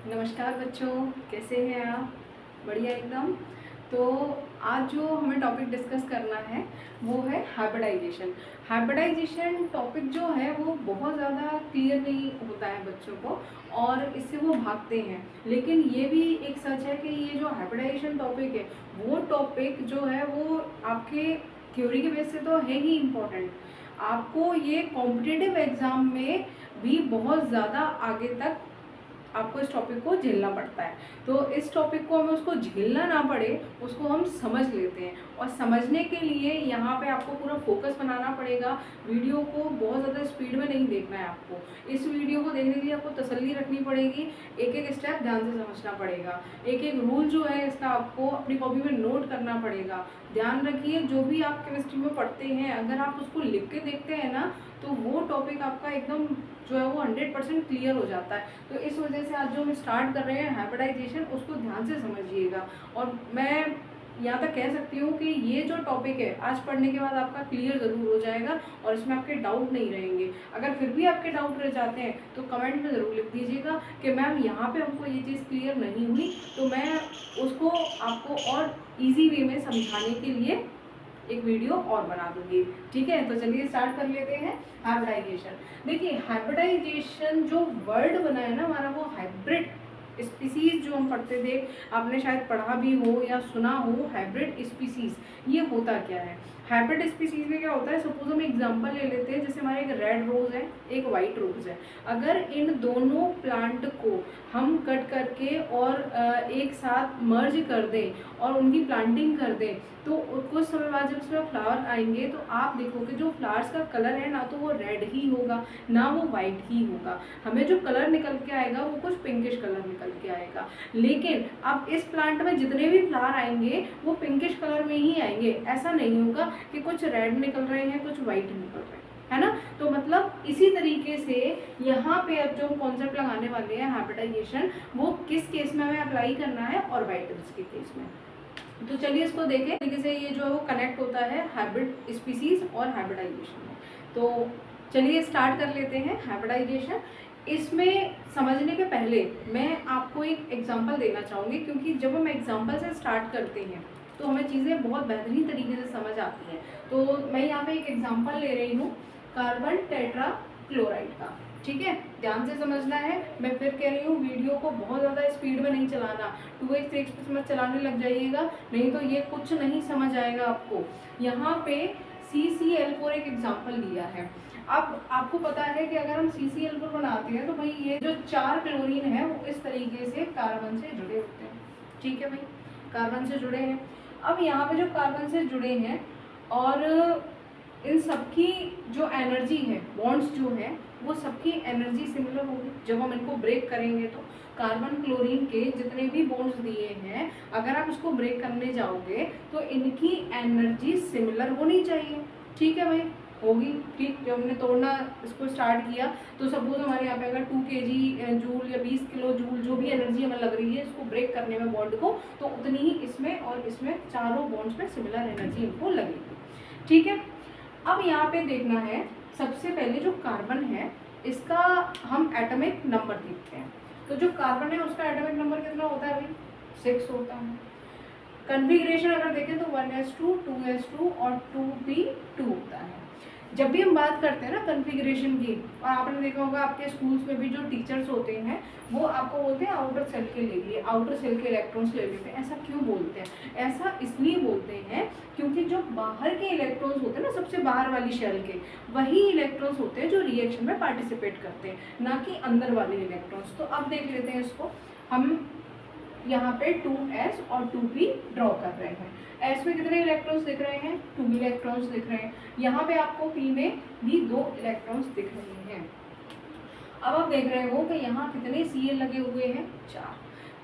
नमस्कार बच्चों, कैसे हैं आप? बढ़िया एकदम। तो आज जो हमें टॉपिक डिस्कस करना है वो है हाइब्रिडाइजेशन। हाइब्रिडाइजेशन टॉपिक जो है वो बहुत ज़्यादा क्लियर नहीं होता है बच्चों को और इससे वो भागते हैं। लेकिन ये भी एक सच है कि ये जो हाइब्रिडाइजेशन टॉपिक है वो टॉपिक जो है वो आपके थ्योरी के बेस से तो है ही इम्पोर्टेंट। आपको ये कॉम्पिटिटिव एग्ज़ाम में भी बहुत ज़्यादा आगे तक आपको इस टॉपिक को झेलना पड़ता है। तो इस टॉपिक को हमें उसको झेलना ना पड़े, उसको हम समझ लेते हैं। और समझने के लिए यहाँ पे आपको पूरा फोकस बनाना पड़ेगा। वीडियो को बहुत ज़्यादा स्पीड में नहीं देखना है आपको। इस वीडियो को देखने के लिए आपको तसल्ली रखनी पड़ेगी, एक एक स्टेप ध्यान से समझना पड़ेगा, एक एक रूल जो है इसका आपको अपनी कॉपी में नोट करना पड़ेगा। ध्यान रखिए, जो भी आप केमिस्ट्री में पढ़ते हैं अगर आप उसको लिख के देखते हैं ना तो वो टॉपिक आपका एकदम जो है वो 100% क्लियर हो जाता है। तो इस वजह से आज जो हम स्टार्ट कर रहे हैं हाइब्रिडाइजेशन, उसको ध्यान से समझिएगा। और मैं यहाँ तक कह सकती हूँ कि ये जो टॉपिक है आज पढ़ने के बाद आपका क्लियर ज़रूर हो जाएगा और इसमें आपके डाउट नहीं रहेंगे। अगर फिर भी आपके डाउट रह जाते हैं तो कमेंट में ज़रूर लिख दीजिएगा कि मैम यहाँ पे हमको ये चीज़ क्लियर नहीं हुई, तो मैं उसको आपको और ईजी वे में समझाने के लिए एक वीडियो और बना दूंगी। ठीक है, तो चलिए स्टार्ट कर लेते हैं हाइब्रिडाइजेशन। देखिए, हाइब्रिडाइजेशन जो वर्ड बना है ना हमारा, वो हाइब्रिड स्पीसीज जो हम पढ़ते थे, आपने शायद पढ़ा भी हो या सुना हो हाइब्रिड स्पीसीज। ये होता क्या है? हाइब्रिड स्पीसीज में क्या होता है, सपोज हम एग्जांपल ले लेते हैं, जैसे हमारा एक रेड रोज है, एक वाइट रोज है। अगर इन दोनों प्लांट को हम कट करके और एक साथ मर्ज कर दें और उनकी प्लांटिंग कर दें तो कुछ समय बाद जब उसमें फ्लावर आएंगे तो आप देखोगे जो फ्लावर्स का कलर है ना तो वो रेड ही होगा ना वो वाइट ही होगा। हमें जो कलर निकल के आएगा वो कुछ पिंकिश कलर निकल के आएगा। लेकिन अब इस प्लांट में जितने भी फ्लावर आएंगे वो पिंकिश कलर में ही आएंगे। ऐसा नहीं होगा कि कुछ रेड निकल रहे हैं कुछ वाइट निकल रहे हैं, है ना। तो मतलब इसी तरीके से यहाँ पे अब जो कॉन्सेप्ट लगाने वाले हैं हाइब्रिडाइजेशन, वो किस केस में हमें अप्लाई करना है और वाइटल्स के केस में। तो चलिए इसको देखें तरीके से, ये जो है वो कनेक्ट होता है हाइब्रिड स्पीसीज और हाइब्रिडाइजेशन में। तो चलिए स्टार्ट कर लेते हैं हाइब्रिडाइजेशन। इसमें समझने के पहले मैं आपको एक एग्जांपल देना चाहूँगी, क्योंकि जब हम एग्जांपल से स्टार्ट करते हैं तो हमें चीज़ें बहुत बेहतरीन तरीके से समझ आती हैं। तो मैं यहाँ पे एक एग्जांपल ले रही हूँ कार्बन टेट्रा क्लोराइड का। ठीक है, ध्यान से समझना है। मैं फिर कह रही हूँ, वीडियो को बहुत ज़्यादा स्पीड में नहीं चलाना, 2x 3x मत चलाने लग जाइएगा, नहीं तो ये कुछ नहीं समझ आएगा आपको। यहाँ पे CCl4 एक एग्जांपल दिया है। अब आपको पता है कि अगर हम CCl4 बनाते हैं तो भाई ये जो 4 क्लोरीन है वो इस तरीके से कार्बन से जुड़े होते हैं। ठीक है भाई, कार्बन से जुड़े हैं। अब यहाँ पे जो कार्बन से जुड़े हैं और इन सबकी जो एनर्जी है, बॉन्ड्स जो है वो सबकी एनर्जी सिमिलर होगी। जब हम इनको ब्रेक करेंगे तो कार्बन क्लोरीन के जितने भी बॉन्ड्स दिए हैं अगर आप उसको ब्रेक करने जाओगे तो इनकी एनर्जी सिमिलर होनी चाहिए। ठीक है भाई, होगी। ठीक, जब हमने तोड़ना इसको स्टार्ट किया तो सपोज हमारे यहाँ पे अगर 2 kg जूल या 20 किलो जूल जो भी एनर्जी हमें लग रही है इसको ब्रेक करने में बॉन्ड को, तो उतनी ही इसमें और इसमें चारों बॉन्ड्स में सिमिलर एनर्जी इनको लगेगी। ठीक है, अब यहाँ पे देखना है, सबसे पहले जो कार्बन है इसका हम एटॉमिक नंबर देखते हैं। तो जो कार्बन है उसका एटॉमिक नंबर कितना होता है भाई? 6 होता है। कन्फिग्रेशन अगर देखें तो 1s2 2s2 और 2p2 होता है। जब भी हम बात करते हैं ना कन्फिग्रेशन की, और आपने देखा होगा आपके स्कूल्स में भी जो टीचर्स होते हैं वो आपको बोलते हैं आउटर सेल के ले लिए, आउटर सेल के इलेक्ट्रॉन्स ले लेते हैं। ऐसा क्यों बोलते हैं? ऐसा इसलिए बोलते हैं क्योंकि जो बाहर के इलेक्ट्रॉन्स होते हैं ना, सबसे बाहर वाली शेल के, वही इलेक्ट्रॉन्स होते हैं जो रिएक्शन में पार्टिसिपेट करते हैं, ना कि अंदर वाले इलेक्ट्रॉन्स। तो अब देख लेते हैं इसको, हम यहाँ पे 2s और 2p ड्रॉ कर रहे हैं। s में कितने इलेक्ट्रॉन्स दिख रहे हैं? 2 इलेक्ट्रॉन्स दिख रहे हैं। यहाँ पे आपको p में भी 2 इलेक्ट्रॉन्स दिख रहे हैं। अब आप देख रहे हो कि यहाँ कितने Cl लगे हुए हैं?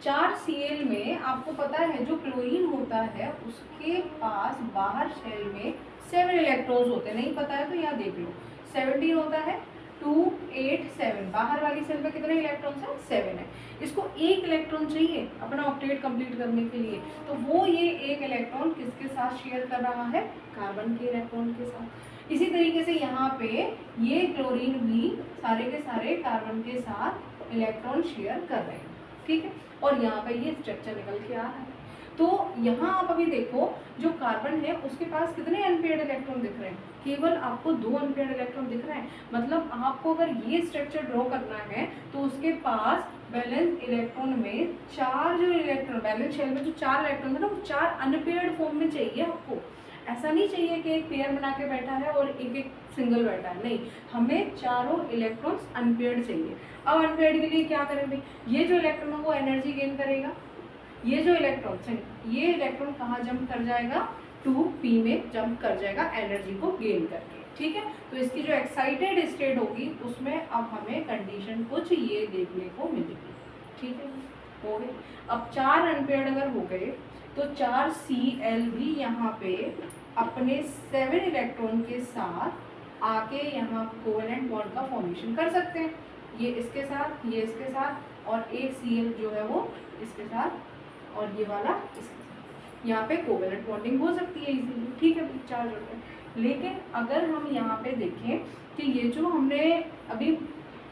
4 Cl में आपको पता है जो क्लोरीन होता है उसके पास बाहर शेल में 7 इलेक्ट्रॉन्स होते हैं। नहीं पता है तो यहाँ देख लो, 17 होता है, 2 8 7। बाहर वाली सेल में कितने इलेक्ट्रॉन्स हैं? 7 है। इसको एक इलेक्ट्रॉन चाहिए अपना ऑक्टेट कंप्लीट करने के लिए, तो वो ये एक इलेक्ट्रॉन किसके साथ शेयर कर रहा है? कार्बन के इलेक्ट्रॉन के साथ। इसी तरीके से यहाँ पे ये क्लोरीन भी सारे के सारे कार्बन के साथ इलेक्ट्रॉन शेयर कर रहे हैं। ठीक है, और यहाँ पे ये स्ट्रक्चर निकल के आ रहा है। तो यहाँ आप अभी देखो जो कार्बन है उसके पास कितने अनपेयर्ड इलेक्ट्रॉन दिख रहे हैं, केवल आपको 2 अनपेयर्ड इलेक्ट्रॉन दिख रहे हैं। मतलब आपको अगर ये स्ट्रक्चर ड्रॉ करना है तो उसके पास बैलेंस इलेक्ट्रॉन में 4 जो इलेक्ट्रॉन, बैलेंस शेल में जो 4 इलेक्ट्रॉन है ना, वो 4 अनपेयर्ड फॉर्म में चाहिए आपको। ऐसा नहीं चाहिए कि एक पेयर बना के बैठा है और एक एक सिंगल बैठा है, नहीं, हमें चारों इलेक्ट्रॉन्स अनपेयर्ड चाहिए। अब अनपेयर्ड के लिए क्या करें भाई, ये जो इलेक्ट्रॉन है वो एनर्जी गेन करेगा, ये जो इलेक्ट्रॉन, ये इलेक्ट्रॉन कहाँ जंप कर जाएगा, 2p में जंप कर जाएगा एनर्जी को गेन करके, ठीक है। तो इसकी जो एक्साइटेड स्टेट होगी उसमें अब हमें कंडीशन कुछ ये देखने को मिलेगी, ठीक है, हो गए। अब 4 अनपेयर्ड अगर हो गए तो 4Cl भी यहाँ पे अपने 7 इलेक्ट्रॉन के साथ आके यहाँ कोवेलेंट बॉन्ड का फॉर्मेशन कर सकते हैं, ये इसके साथ, ये इसके साथ, और एक Cl जो है वो इसके साथ, और ये वाला इसके साथ, यहाँ पे कोवेलेंट बॉन्डिंग हो सकती है इजीली, ठीक है, चार्ज होता है। लेकिन अगर हम यहाँ पे देखें कि ये जो हमने अभी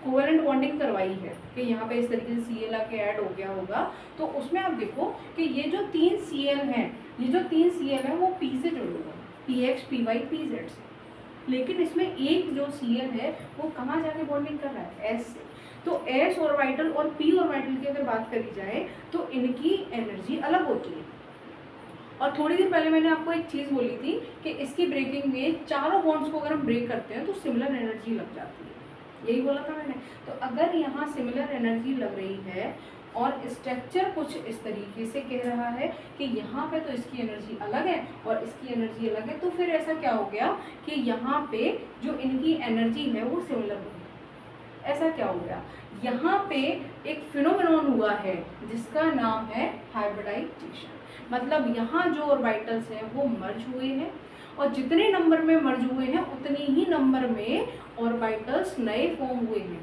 कोवेलेंट बॉन्डिंग करवाई है कि यहाँ पे इस तरीके से Cl आके ऐड हो गया होगा, तो उसमें आप देखो कि ये जो 3 Cl हैं, ये जो 3 Cl है वो P से जुड़ेगा, PX PY PZ से, लेकिन इसमें एक जो Cl है वो कहाँ जाके बॉन्डिंग कर रहा है, S से। तो S ऑर्बिटल और P ऑर्बिटल की अगर बात करी जाए तो इनकी एनर्जी अलग होती है। और थोड़ी देर पहले मैंने आपको एक चीज़ बोली थी कि इसकी ब्रेकिंग में चारों बॉन्ड्स को अगर हम ब्रेक करते हैं तो सिमिलर एनर्जी लग जाती है, यही बोला था मैंने। तो अगर यहाँ सिमिलर एनर्जी लग रही है और स्ट्रक्चर कुछ इस तरीके से कह रहा है कि यहाँ पे तो इसकी एनर्जी अलग है और इसकी एनर्जी अलग है, तो फिर ऐसा क्या हो गया कि यहाँ पे जो इनकी एनर्जी है वो सिमिलर हो गई। ऐसा क्या हो गया, यहाँ पे एक फिनोमेनॉन हुआ है जिसका नाम है हाइब्रिडाइजेशन। मतलब यहाँ जो ऑर्बिटल्स हैं वो मर्ज हुए हैं, और जितने नंबर में मर्ज हुए हैं उतनी ही नंबर में ऑर्बिटल्स नए फॉर्म हुए हैं।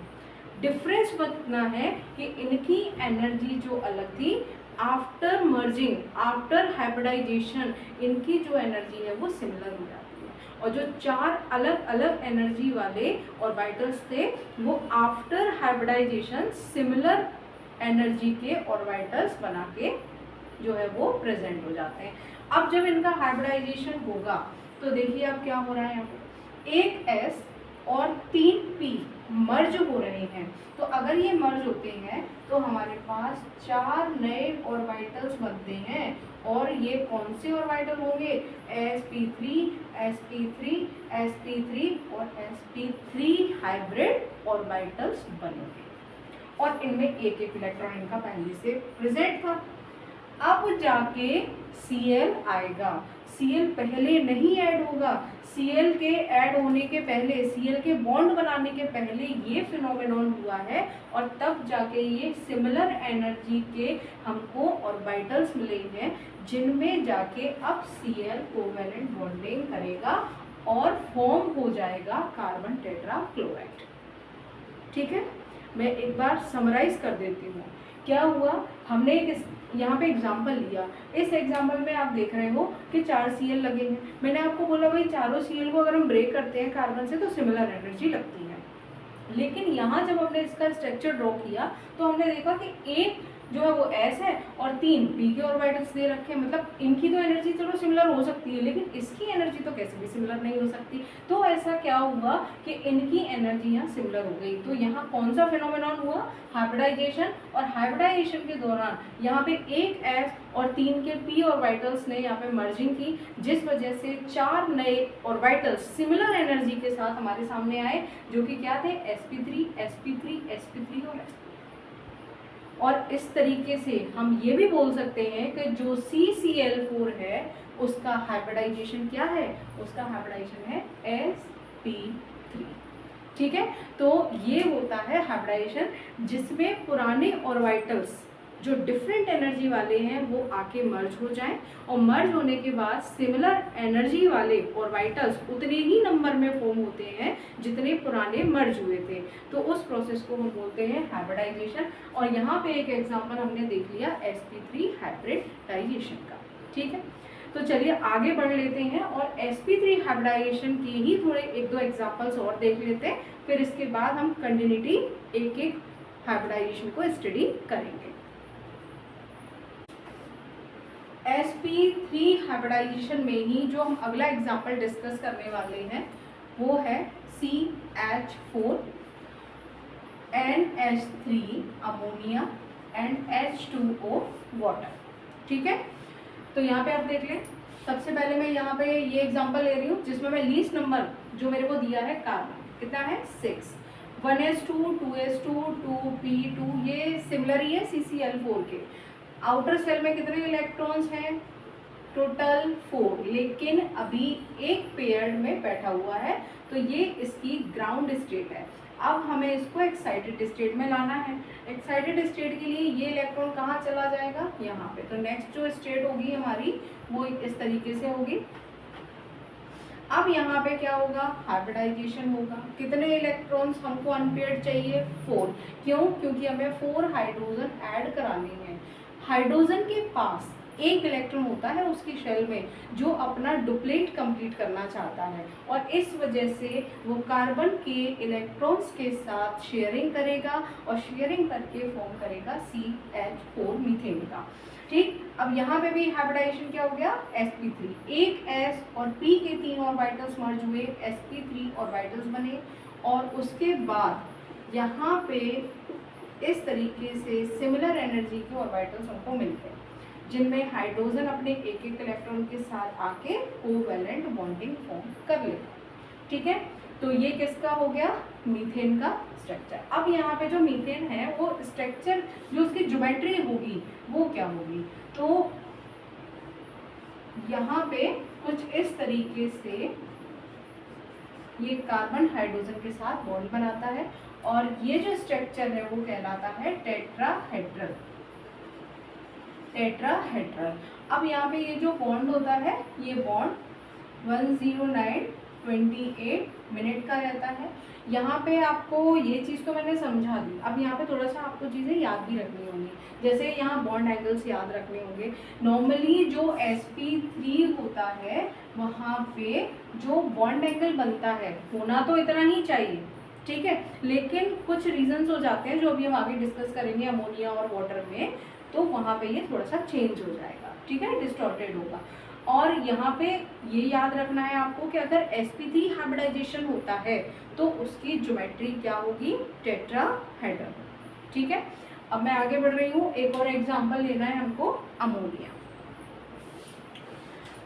डिफरेंस बताना है कि इनकी एनर्जी जो अलग थी, आफ्टर मर्जिंग, आफ्टर हाइब्रिडाइजेशन इनकी जो एनर्जी है वो सिमिलर हो जाती है। और जो 4 अलग अलग एनर्जी वाले ऑर्बिटल्स थे वो आफ्टर हाइब्रिडाइजेशन सिमिलर एनर्जी के ऑर्बिटल्स बना के जो है वो प्रेजेंट हो जाते हैं। अब जब इनका हाइब्रिडाइजेशन होगा तो देखिए अब क्या हो रहा है, यहाँ पे एक S और 3 P मर्ज हो रहे हैं। तो अगर ये मर्ज होते हैं तो हमारे पास 4 नए ऑर्बिटल्स बनते हैं, और ये कौन से ऑर्बिटल होंगे, sp3 sp3 sp3 और sp3 हाइब्रिड ऑर्बिटल्स बनेंगे, और इनमें एक एक इलेक्ट्रॉन इनका पहले से प्रेजेंट था। अब जाके Cl आएगा, Cl पहले नहीं ऐड होगा, Cl के ऐड होने के पहले, Cl के बॉन्ड बनाने के पहले ये फिनोमेनॉन हुआ है, और तब जाके ये सिमिलर एनर्जी के हमको ऑर्बिटल्स मिले हैं, जिनमें जाके अब Cl कोवेलेंट बॉन्डिंग करेगा और फॉर्म हो जाएगा कार्बन टेट्राक्लोराइड। ठीक है, मैं एक बार समराइज कर देती हूँ। क्या हुआ, हमने एक यहाँ पे एग्जाम्पल लिया, इस एग्जाम्पल में आप देख रहे हो कि 4 Cl लगे हैं। मैंने आपको बोला भाई चारों Cl को अगर हम ब्रेक करते हैं कार्बन से तो सिमिलर एनर्जी लगती है, लेकिन यहाँ जब हमने इसका स्ट्रक्चर ड्रॉ किया तो हमने देखा कि एक जो है वो S है और 3 P के ऑर्बिटल्स दे रखे हैं। मतलब इनकी तो एनर्जी चलो सिमिलर हो सकती है, लेकिन इसकी एनर्जी तो कैसे भी सिमिलर नहीं हो सकती। तो ऐसा क्या हुआ कि इनकी एनर्जी यहाँ सिमिलर हो गई। तो यहाँ कौन सा फिनोमेनॉन हुआ, हाइब्रिडाइजेशन। और हाइब्रिडाइजेशन के दौरान यहाँ पे एक S और 3 के P ऑर्बिटल्स ने यहाँ पे मर्जिंग की, जिस वजह से 4 नए ऑर्बिटल्स सिमिलर एनर्जी के साथ हमारे सामने आए, जो कि क्या थे, sp3 sp3 sp3 और sp3। और इस तरीके से हम ये भी बोल सकते हैं कि जो CCl4 है उसका हाइब्रिडाइजेशन क्या है, उसका हाइब्रिडाइजेशन है sp3। ठीक है, तो ये होता है हाइब्रिडाइजेशन, जिसमें पुराने ऑर्बिटल्स जो डिफरेंट एनर्जी वाले हैं वो आके मर्ज हो जाएं, और मर्ज होने के बाद सिमिलर एनर्जी वाले ऑर्बिटल्स उतने ही नंबर में फॉर्म होते हैं जितने पुराने मर्ज हुए थे। तो उस प्रोसेस को हम बोलते हैं हाइब्रिडाइजेशन। और यहाँ पे एक एग्जांपल हमने देख लिया sp3 हाइब्रिडाइजेशन का। ठीक है, तो चलिए आगे बढ़ लेते हैं और sp3 हाइब्रिडाइजेशन के ही थोड़े 1-2 एग्जाम्पल्स और देख लेते हैं, फिर इसके बाद हम कंटिन्यूटी एक एक हाइब्रिडाइजेशन को स्टडी करेंगे। sp3 हाइब्रिडाइजेशन में ही जो हम अगला एग्जाम्पल डिस्कस करने वाले हैं वो है CH4 NH3 ammonia and H2O water. ठीक है, तो यहाँ पे आप देख लें, सबसे पहले मैं यहाँ पे ये एग्जांपल ले रही हूँ जिसमें मैं लीस्ट नंबर जो मेरे को दिया है कार्बन कितना है 6, 1s2 2s2 2p2 ये सिमिलर ही है CCl4 के। आउटर सेल में कितने इलेक्ट्रॉन्स हैं टोटल 4, लेकिन अभी एक पेयर में बैठा हुआ है तो ये इसकी ग्राउंड स्टेट है। अब हमें इसको एक्साइटेड स्टेट में लाना है। एक्साइटेड स्टेट के लिए ये इलेक्ट्रॉन कहाँ चला जाएगा यहाँ पे, तो नेक्स्ट जो स्टेट होगी हमारी वो इस तरीके से होगी। अब यहाँ पे क्या होगा हाइब्रिडाइजेशन होगा। कितने इलेक्ट्रॉन्स हमको अनपेयर्ड चाहिए 4, क्यों, क्योंकि हमें 4 हाइड्रोजन ऐड कराने हैं। हाइड्रोजन के पास एक इलेक्ट्रॉन होता है उसकी शेल में जो अपना डुप्लेट कंप्लीट करना चाहता है और इस वजह से वो कार्बन के इलेक्ट्रॉन्स के साथ शेयरिंग करेगा और शेयरिंग करके फॉर्म करेगा CH4 मीथेन का। ठीक, अब यहाँ पे भी हाइब्रिडाइजेशन क्या हो गया sp3, एक s और p के 3 ऑर्बिटल्स मर्ज हुए, sp3 ऑर्बिटल्स बने और उसके बाद यहाँ पे इस तरीके से सिमिलर एनर्जी के ऑर्बिटल्स हमको मिल गए जिनमें हाइड्रोजन अपने एक एक इलेक्ट्रॉन के साथ आके कोवैलेंट बॉन्डिंग फॉर्म कर लेगा। ठीक है, तो ये किसका हो गया मीथेन का स्ट्रक्चर। अब यहाँ पे जो मीथेन है वो स्ट्रक्चर जो उसकी ज्योमेट्री होगी वो क्या होगी, तो यहाँ पे कुछ इस तरीके से ये कार्बन हाइड्रोजन के साथ बॉन्ड बनाता है और ये जो स्ट्रक्चर है वो कहलाता है टेट्राहेड्रल। टेट्राहेड्रल। अब यहाँ पे ये जो बॉन्ड होता है ये बॉन्ड 109.28 मिनट का रहता है। यहाँ पे आपको ये चीज़ तो मैंने समझा दी, अब यहाँ पे थोड़ा सा आपको चीज़ें याद भी रखनी होंगी, जैसे यहाँ बॉन्ड एंगल्स याद रखने होंगे। नॉर्मली जो sp3 होता है वहाँ पे जो बॉन्ड एंगल बनता है होना तो इतना ही चाहिए, ठीक है, लेकिन कुछ रीजंस हो जाते हैं जो अभी हम आगे डिस्कस करेंगे अमोनिया और वाटर में, तो वहाँ पे ये थोड़ा सा चेंज हो जाएगा, ठीक है, डिस्टॉर्टेड होगा। और यहाँ पे ये याद रखना है आपको कि अगर sp3 हाइब्रिडाइजेशन होता है तो उसकी ज्योमेट्री क्या होगी टेट्राहेड्रल। ठीक है, अब मैं आगे बढ़ रही हूँ, एक और एग्जांपल लेना है हमको अमोनिया।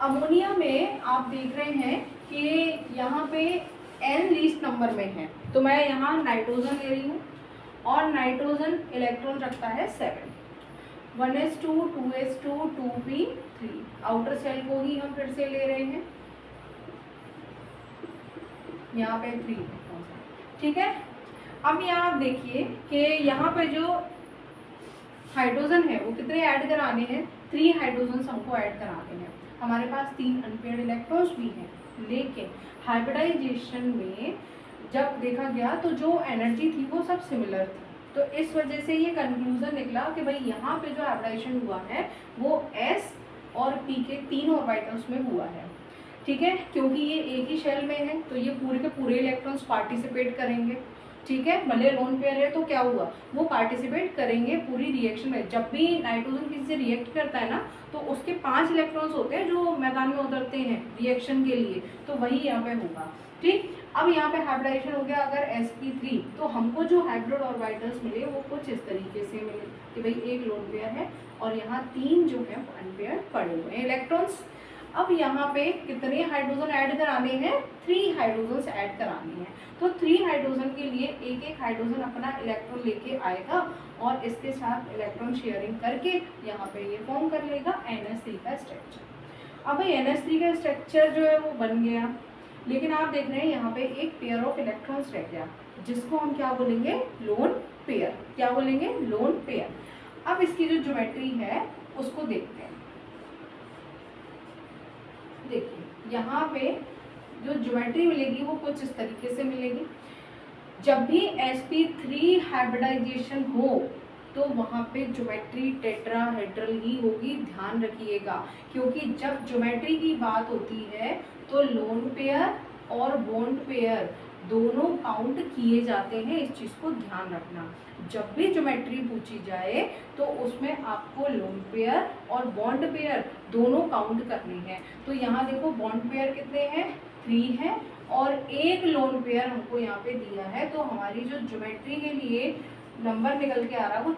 अमोनिया में आप देख रहे हैं कि यहाँ पे n लीस्ट नंबर में है, तो मैं यहाँ नाइट्रोजन ले रही हूँ और नाइट्रोजन इलेक्ट्रॉन रखता है 7, 1s2 2s2 2p3। Outer cell को ही हम फिर से ले रहे हैं, यहाँ पे 3, ठीक है। अब यहाँ आप देखिए कि यहाँ पे जो हाइड्रोजन है वो कितने ऐड कराने हैं, 3 हाइड्रोजन हमको ऐड कराने हैं। हमारे पास 3 अनपेयर्ड इलेक्ट्रॉन्स भी हैं, लेकिन हाइब्रिडाइजेशन में जब देखा गया तो जो एनर्जी थी वो सब सिमिलर थी, तो इस वजह से ये कंक्लूजन निकला कि भाई यहाँ पे जो हाइब्रिडाइजेशन हुआ है वो s और p के 3 ऑर्बिटल्स में हुआ है, ठीक है, क्योंकि ये एक ही शेल में है तो ये पूरे के पूरे इलेक्ट्रॉन्स पार्टिसिपेट करेंगे, ठीक है। भले लोन पेयर है तो क्या हुआ वो पार्टिसिपेट करेंगे पूरी रिएक्शन में। जब भी नाइट्रोजन किसी से रिएक्ट करता है ना तो उसके 5 इलेक्ट्रॉन्स होते हैं जो मैदान में उतरते हैं रिएक्शन के लिए, तो वही यहाँ पे होगा, ठीक। अब यहाँ पे हाइब्रिडाइजेशन हो गया अगर sp3, तो हमको जो हाइब्रिड ऑर्बिटल्स मिले वो कुछ इस तरीके से मिले कि भाई एक लोन पेयर है और यहाँ 3 जो है अनपेयर पड़े हुए हैं इलेक्ट्रॉन्स। अब यहाँ पे कितने हाइड्रोजन ऐड कराने हैं, 3 हाइड्रोजन ऐड कराने हैं, तो 3 हाइड्रोजन के लिए एक एक हाइड्रोजन अपना इलेक्ट्रॉन लेके आएगा और इसके साथ इलेक्ट्रॉन शेयरिंग करके यहाँ पे ये फॉर्म कर लेगा NH3 का स्ट्रक्चर। अब NH3 का स्ट्रक्चर जो है वो बन गया, लेकिन आप देख रहे हैं यहाँ पे एक पेयर ऑफ इलेक्ट्रॉन्स रह गया जिसको हम क्या बोलेंगे लोन पेयर, क्या बोलेंगे लोन पेयर। अब इसकी जो ज्योमेट्री है उसको देखते हैं। देखिए यहाँ पे जो ज्योमेट्री मिलेगी वो कुछ इस तरीके से मिलेगी। जब भी sp3 हाइब्रिडाइजेशन हो तो वहाँ पे ज्योमेट्री टेट्राहेड्रल ही होगी, ध्यान रखिएगा, क्योंकि जब ज्योमेट्री की बात होती है तो लोन पेयर और बॉन्ड पेयर दोनों काउंट किए जाते हैं, इस चीज़ को ध्यान रखना। जब भी ज्योमेट्री पूछी जाए तो उसमें आपको लोन पेयर और बॉन्ड पेयर दोनों काउंट करनी है। तो यहाँ देखो बॉन्ड पेयर कितने हैं, 3 है, और एक लोन पेयर हमको यहाँ पे दिया है। तो हमारी जो ज्योमेट्री के लिए नंबर निकल के आ रहा है वो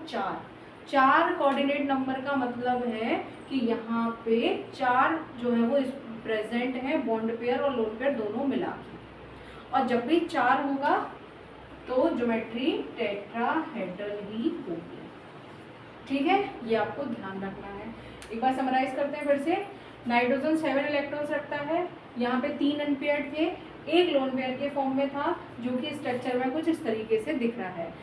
4 कोऑर्डिनेट नंबर का मतलब है कि यहाँ पे 4 जो है वो प्रेजेंट है, बॉन्ड पेयर और लोन पेयर दोनों मिला के। और जब भी 4 होगा तो ज्योमेट्री टेट्राहेड्रल ही होगी। ठीक है, ये आपको ध्यान रखना है। एक बार समराइज करते हैं फिर से। नाइट्रोजन 7 इलेक्ट्रॉन्स रखता है, यहाँ पे 3 अनपेयर्ड थे, एक लोन पेयर के फॉर्म में था, जो कि स्ट्रक्चर में कुछ इस तरीके से दिख रहा है।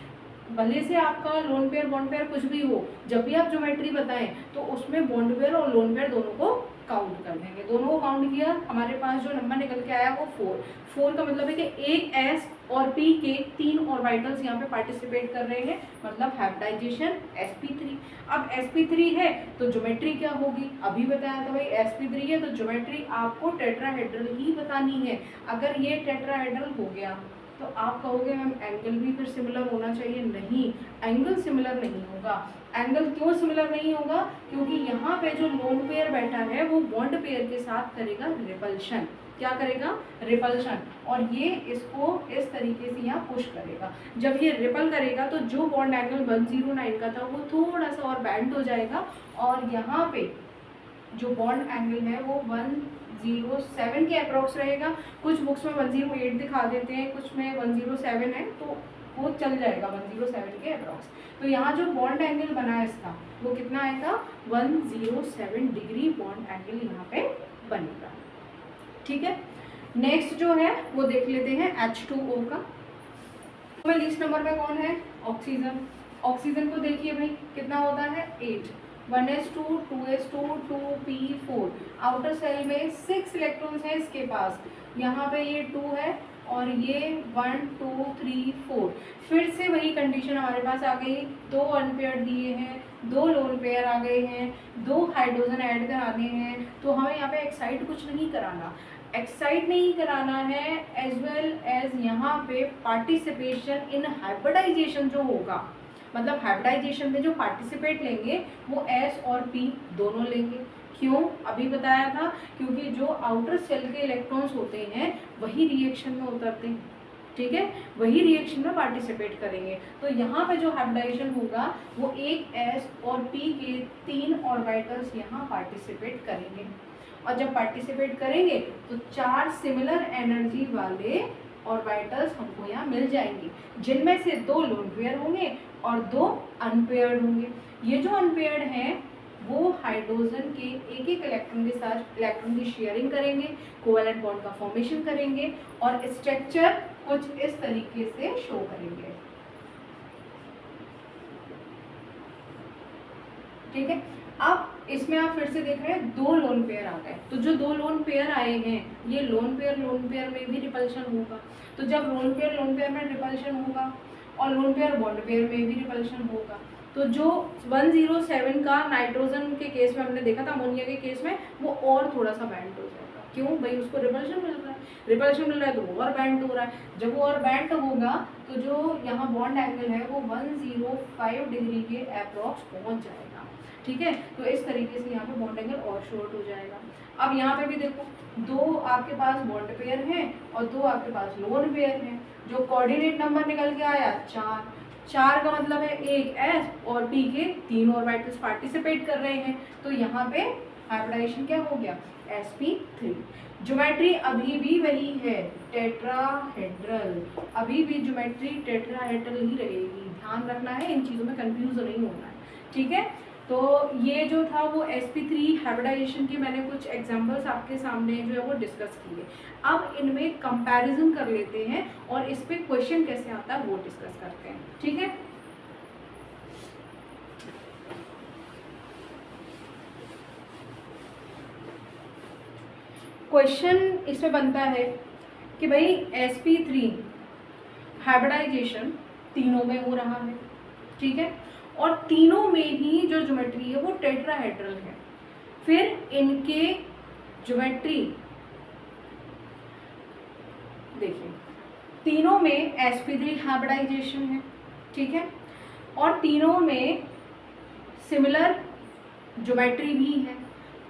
भले से आपका लोन पेयर बॉन्ड पेयर कुछ भी हो, जब भी आप ज्योमेट्री बताएं तो उसमें बॉन्ड पेयर और लोन पेयर दोनों को काउंट कर देंगे। दोनों को काउंट किया, हमारे पास जो नंबर निकल के आया वो 4 का मतलब है कि एक एस और पी के 3 ऑर्बिटल्स यहाँ पे पार्टिसिपेट कर रहे हैं, मतलब हाइब्रिडाइजेशन sp3। अब sp3 है तो ज्योमेट्री क्या होगी, अभी बताया था भाई sp3 है तो ज्योमेट्री आपको टेट्राहेड्रल ही बतानी है। अगर ये टेट्राहेड्रल हो गया तो आप कहोगे मैम एंगल भी फिर सिमिलर होना चाहिए, नहीं, एंगल सिमिलर नहीं होगा। एंगल क्यों सिमिलर नहीं होगा, क्योंकि यहाँ पे जो लोन पेयर बैठा है वो बॉन्ड पेयर के साथ करेगा रिपल्शन। क्या करेगा, रिपल्शन, और ये इसको इस तरीके से यहाँ पुश करेगा। जब ये रिपल करेगा तो जो बॉन्ड एंगल 109 का था वो थोड़ा सा और बैंड हो जाएगा, और यहाँ पे जो बॉन्ड एंगल है वो 107 के अप्रॉक्स रहेगा। कुछ बुक्स में 108 दिखा देते हैं, कुछ में 107 है, तो वो चल जाएगा 107 के अप्रॉक्स। तो यहाँ जो बॉन्ड एंगल बना है इसका वो कितना आएगा, 107 डिग्री बॉन्ड एंगल यहाँ पे बनेगा। ठीक है, नेक्स्ट जो है वो देख लेते हैं H2O का। तो लीस्ट नंबर में कौन है, ऑक्सीजन। ऑक्सीजन को देखिए भाई कितना होता है, 8, 1s2 2s2 2p4। Outer cell में 6 इलेक्ट्रॉन्स हैं इसके पास, यहाँ पे ये 2 है और ये 1 2 3 4। फिर से वही कंडीशन हमारे पास आ गई, 2 अनपेयर दिए हैं, 2 लोन पेयर आ गए हैं, 2 हाइड्रोजन ऐड कराने हैं। तो हमें यहाँ पे एक्साइट कुछ नहीं कराना, एक्साइट नहीं कराना है, एज वेल एज यहाँ पे पार्टिसिपेशन इन हाइब्रिडाइजेशन जो होगा, मतलब हाइब्रिडाइजेशन में जो पार्टिसिपेट लेंगे वो एस और पी दोनों लेंगे। क्यों, अभी बताया था, क्योंकि जो आउटर सेल के इलेक्ट्रॉन्स होते हैं वही रिएक्शन में उतरते हैं। ठीक है, वही रिएक्शन में पार्टिसिपेट करेंगे। तो यहाँ पे जो हाइब्रिडाइजेशन होगा वो एक एस और पी के 3 ऑर्बिटल्स यहाँ पार्टिसिपेट करेंगे, और जब पार्टिसिपेट करेंगे तो 4 सिमिलर एनर्जी वाले ऑर्बिटल्स हमको यहाँ मिल जाएंगे, जिनमें से 2 लोन पेयर होंगे और 2 अनपेयर्ड होंगे। ये जो अनपेयर्ड हैं वो हाइड्रोजन के एक इलेक्ट्रॉन के साथ इलेक्ट्रॉन की शेयरिंग करेंगे, कोवैलेंट बॉन्ड का फॉर्मेशन करेंगे, और स्ट्रक्चर कुछ इस तरीके से शो करेंगे। ठीक है, अब इसमें आप फिर से देख रहे हैं 2 लोन पेयर आ गए। तो जो 2 लोन पेयर आए हैं, ये लोन पेयर में भी रिपल्शन होगा। तो जब लोन पेयर में रिपल्शन होगा और लोन पेयर बॉन्ड पेयर में भी रिपल्शन होगा, तो जो 107 का नाइट्रोजन के केस में हमने देखा था, अमोनिया के केस में, वो और थोड़ा सा बैंड हो जाएगा। क्यों भाई, उसको रिपल्शन मिल रहा है, रिपल्शन मिल रहा है तो वो और बैंड हो रहा है। जब वो और बैंड होगा तो जो यहाँ बॉन्ड एंगल है वो 105 डिग्री के अप्रॉक्स पहुँच जाएगा। ठीक है, तो इस तरीके से यहाँ पे बॉन्ड एंगल और शॉर्ट हो जाएगा। अब यहाँ पे भी देखो, 2 आपके पास बॉन्ड पेयर हैं और 2 आपके पास लोन पेयर हैं। जो कोऑर्डिनेट नंबर निकल के आया 4 का मतलब है एक एस और पी के 3 ऑर्बिटल्स पार्टिसिपेट कर रहे हैं। तो यहाँ पे हाइब्रिडाइजेशन क्या हो गया, sp3। ज्योमेट्री अभी भी वही है, टेट्राहेड्रल, अभी भी ज्योमेट्री टेट्राहेड्रल ही रहेगी। ध्यान रखना है, इन चीज़ों में कंफ्यूज नहीं होना है। ठीक है, तो ये जो था वो sp3 हाइब्रिडाइजेशन के मैंने कुछ एग्जांपल्स आपके सामने जो है वो डिस्कस किए। अब इनमें कंपैरिजन कर लेते हैं और इस पे क्वेश्चन कैसे आता है वो डिस्कस करते हैं। ठीक है, क्वेश्चन इसमें बनता है कि भाई sp3 हाइब्रिडाइजेशन तीनों में हो रहा है। ठीक है, और तीनों में ही जो ज्योमेट्री है वो टेट्राहेड्रल है। फिर इनके ज्योमेट्री देखिए, तीनों में sp3 हाइब्रिडाइजेशन है, ठीक है, और तीनों में सिमिलर ज्योमेट्री भी है,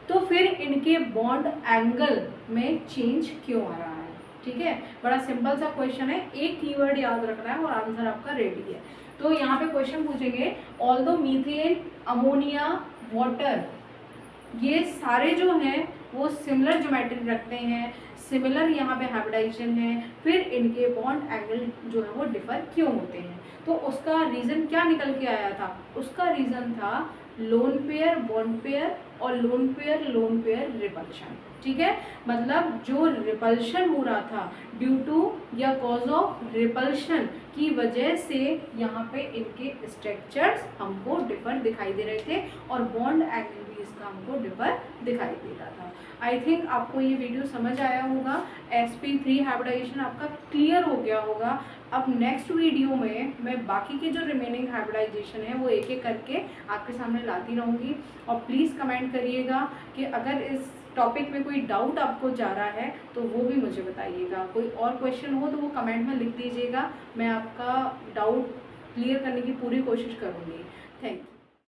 तो फिर इनके बॉन्ड एंगल में चेंज क्यों आ रहा है? ठीक है, बड़ा सिंपल सा क्वेश्चन है, एक कीवर्ड याद रखना है और आंसर आपका रेडी है। तो यहाँ पे क्वेश्चन पूछेंगे, ऑल्दो मीथेन, अमोनिया, वाटर, ये सारे जो हैं वो सिमिलर ज्योमेट्री रखते हैं, सिमिलर यहाँ पे हाइब्रिडाइजेशन है, फिर इनके बॉन्ड एंगल जो है वो डिफर क्यों होते हैं? तो उसका रीज़न क्या निकल के आया था? उसका रीज़न था लोन पेयर बॉन्ड पेयर और लोन पेयर रिपल्शन, ठीक है। मतलब जो रिपल्शन हो रहा था ड्यू टू या कॉज ऑफ रिपल्शन की वजह से यहाँ पे इनके स्ट्रक्चर्स हमको डिफर दिखाई दे रहे थे और बॉन्ड एंगल भी इसका हमको डिफर दिखाई दे रहा था। आई थिंक आपको ये वीडियो समझ आया होगा, sp3 हाइब्रिडाइजेशन आपका क्लियर हो गया होगा। अब नेक्स्ट वीडियो में मैं बाकी के जो रिमेनिंग हाइब्रिडाइजेशन है वो एक एक करके आपके सामने लाती रहूँगी। और प्लीज़ कमेंट करिएगा कि अगर इस टॉपिक में कोई डाउट आपको जा रहा है तो वो भी मुझे बताइएगा। कोई और क्वेश्चन हो तो वो कमेंट में लिख दीजिएगा, मैं आपका डाउट क्लियर करने की पूरी कोशिश करूँगी। Thank you.